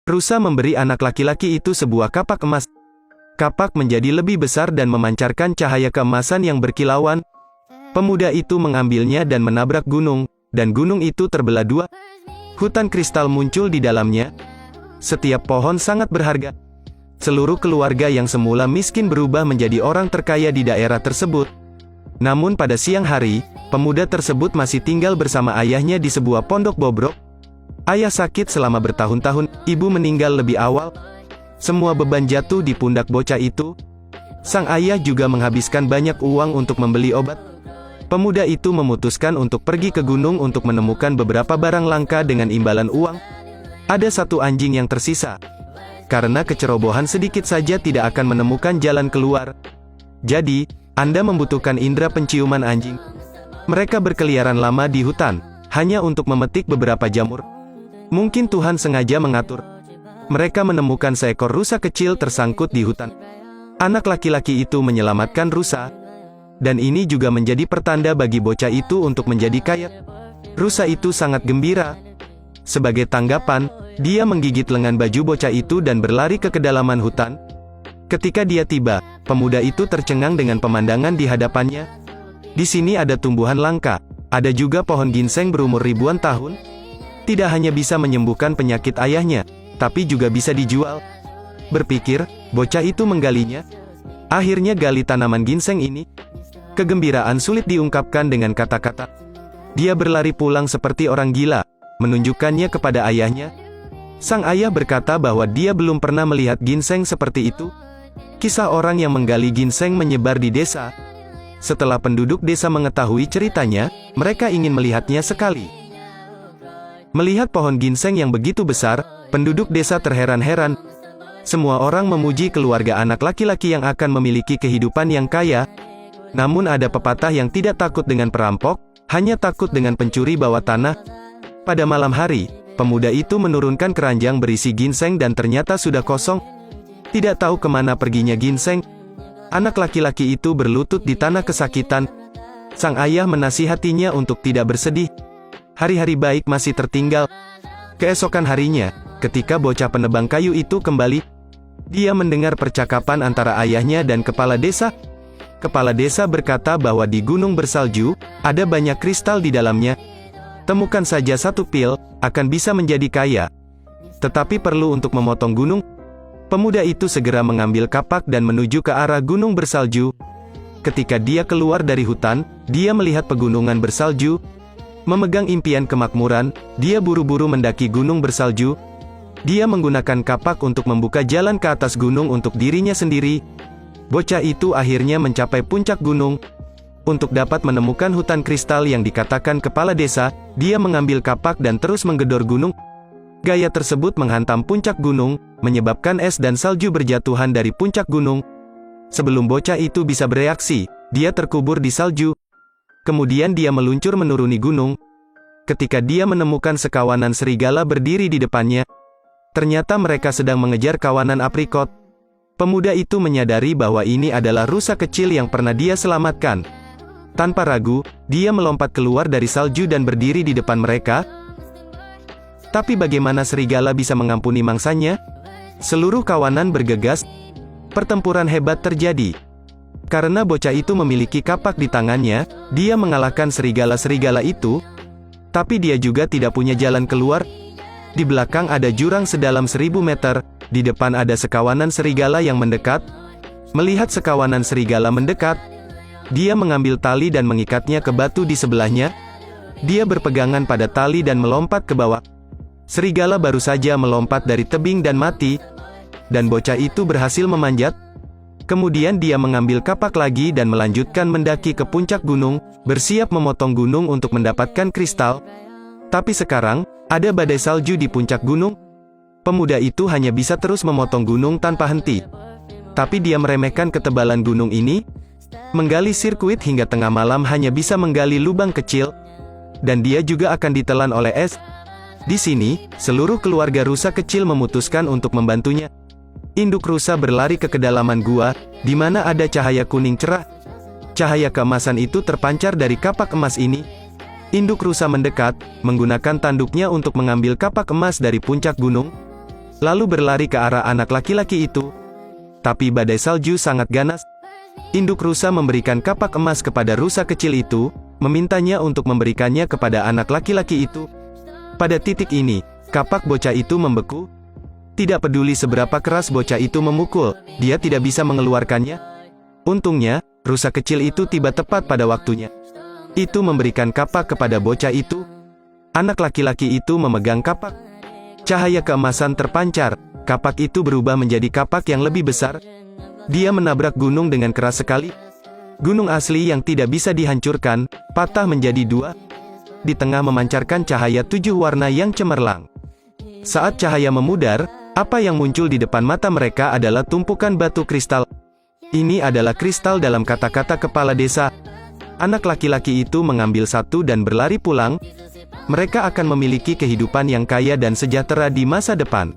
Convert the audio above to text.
Rusa memberi anak laki-laki itu sebuah kapak emas. Kapak menjadi lebih besar dan memancarkan cahaya keemasan yang berkilauan. Pemuda itu mengambilnya dan menabrak gunung, dan gunung itu terbelah dua. Hutan kristal muncul di dalamnya. Setiap pohon sangat berharga. Seluruh keluarga yang semula miskin berubah menjadi orang terkaya di daerah tersebut. Namun pada siang hari, pemuda tersebut masih tinggal bersama ayahnya di sebuah pondok bobrok. Ayah sakit selama bertahun-tahun, ibu meninggal lebih awal. Semua beban jatuh di pundak bocah itu. Sang ayah juga menghabiskan banyak uang untuk membeli obat. Pemuda itu memutuskan untuk pergi ke gunung untuk menemukan beberapa barang langka dengan imbalan uang. Ada satu anjing yang tersisa. Karena kecerobohan sedikit saja tidak akan menemukan jalan keluar. Jadi, Anda membutuhkan indera penciuman anjing. Mereka berkeliaran lama di hutan, hanya untuk memetik beberapa jamur. Mungkin Tuhan sengaja mengatur. Mereka menemukan seekor rusa kecil tersangkut di hutan. Anak laki-laki itu menyelamatkan rusa. Dan ini juga menjadi pertanda bagi bocah itu untuk menjadi kaya. Rusa itu sangat gembira. Sebagai tanggapan, dia menggigit lengan baju bocah itu dan berlari ke kedalaman hutan. Ketika dia tiba, pemuda itu tercengang dengan pemandangan di hadapannya. Di sini ada tumbuhan langka, ada juga pohon ginseng berumur ribuan tahun. Tidak hanya bisa menyembuhkan penyakit ayahnya, tapi juga bisa dijual. Berpikir, bocah itu menggalinya. Akhirnya gali tanaman ginseng ini. Kegembiraan sulit diungkapkan dengan kata-kata. Dia berlari pulang seperti orang gila, menunjukkannya kepada ayahnya. Sang ayah berkata bahwa dia belum pernah melihat ginseng seperti itu. Kisah orang yang menggali ginseng menyebar di desa. Setelah penduduk desa mengetahui ceritanya, mereka ingin melihatnya sekali. Melihat pohon ginseng yang begitu besar, penduduk desa terheran-heran. Semua orang memuji keluarga anak laki-laki yang akan memiliki kehidupan yang kaya. Namun ada pepatah yang tidak takut dengan perampok, hanya takut dengan pencuri bawah tanah. Pada malam hari, pemuda itu menurunkan keranjang berisi ginseng dan ternyata sudah kosong. Tidak tahu kemana perginya ginseng. Anak laki-laki itu berlutut di tanah kesakitan. Sang ayah menasihatinya untuk tidak bersedih. Hari-hari baik masih tertinggal. Keesokan harinya, ketika bocah penebang kayu itu kembali, dia mendengar percakapan antara ayahnya dan kepala desa. Kepala desa berkata bahwa di gunung bersalju, ada banyak kristal di dalamnya. Temukan saja satu pil, akan bisa menjadi kaya. Tetapi perlu untuk memotong gunung. Pemuda itu segera mengambil kapak dan menuju ke arah gunung bersalju. Ketika dia keluar dari hutan, dia melihat pegunungan bersalju. Memegang impian kemakmuran, dia buru-buru mendaki gunung bersalju. Dia menggunakan kapak untuk membuka jalan ke atas gunung untuk dirinya sendiri. Bocah itu akhirnya mencapai puncak gunung. Untuk dapat menemukan hutan kristal yang dikatakan kepala desa, dia mengambil kapak dan terus menggedor gunung. Gaya tersebut menghantam puncak gunung, menyebabkan es dan salju berjatuhan dari puncak gunung. Sebelum bocah itu bisa bereaksi, dia terkubur di salju. Kemudian dia meluncur menuruni gunung. Ketika dia menemukan sekawanan serigala berdiri di depannya, ternyata mereka sedang mengejar kawanan aprikot. Pemuda itu menyadari bahwa ini adalah rusa kecil yang pernah dia selamatkan. Tanpa ragu, dia melompat keluar dari salju dan berdiri di depan mereka. Tapi bagaimana serigala bisa mengampuni mangsanya? Seluruh kawanan bergegas. Pertempuran hebat terjadi. Karena bocah itu memiliki kapak di tangannya, dia mengalahkan serigala-serigala itu. Tapi dia juga tidak punya jalan keluar. Di belakang ada jurang sedalam 1000 meter. Di depan ada sekawanan serigala yang mendekat. Melihat sekawanan serigala mendekat, dia mengambil tali dan mengikatnya ke batu di sebelahnya. Dia berpegangan pada tali dan melompat ke bawah. Serigala baru saja melompat dari tebing dan mati. Dan bocah itu berhasil memanjat. Kemudian dia mengambil kapak lagi dan melanjutkan mendaki ke puncak gunung, bersiap memotong gunung untuk mendapatkan kristal. Tapi sekarang, ada badai salju di puncak gunung. Pemuda itu hanya bisa terus memotong gunung tanpa henti. Tapi dia meremehkan ketebalan gunung ini. Menggali sirkuit hingga tengah malam hanya bisa menggali lubang kecil. Dan dia juga akan ditelan oleh es. Di sini, seluruh keluarga rusa kecil memutuskan untuk membantunya. Induk rusa berlari ke kedalaman gua, di mana ada cahaya kuning cerah. Cahaya keemasan itu terpancar dari kapak emas ini. Induk rusa mendekat, menggunakan tanduknya untuk mengambil kapak emas dari puncak gunung. lalu berlari ke arah anak laki-laki itu. Tapi badai salju sangat ganas. Induk rusa memberikan kapak emas kepada rusa kecil itu, memintanya untuk memberikannya kepada anak laki-laki itu. Pada titik ini, kapak bocah itu membeku. Tidak peduli seberapa keras bocah itu memukul, dia tidak bisa mengeluarkannya. Untungnya, rusa kecil itu tiba tepat pada waktunya. Itu memberikan kapak kepada bocah itu. Anak laki-laki itu memegang kapak. Cahaya keemasan terpancar, kapak itu berubah menjadi kapak yang lebih besar. Dia menabrak gunung dengan keras sekali. Gunung asli yang tidak bisa dihancurkan, patah menjadi dua. Di tengah memancarkan cahaya 7 warna yang cemerlang. Saat cahaya memudar, apa yang muncul di depan mata mereka adalah tumpukan batu kristal. Ini adalah kristal dalam kata-kata kepala desa. Anak laki-laki itu mengambil satu dan berlari pulang. Mereka akan memiliki kehidupan yang kaya dan sejahtera di masa depan.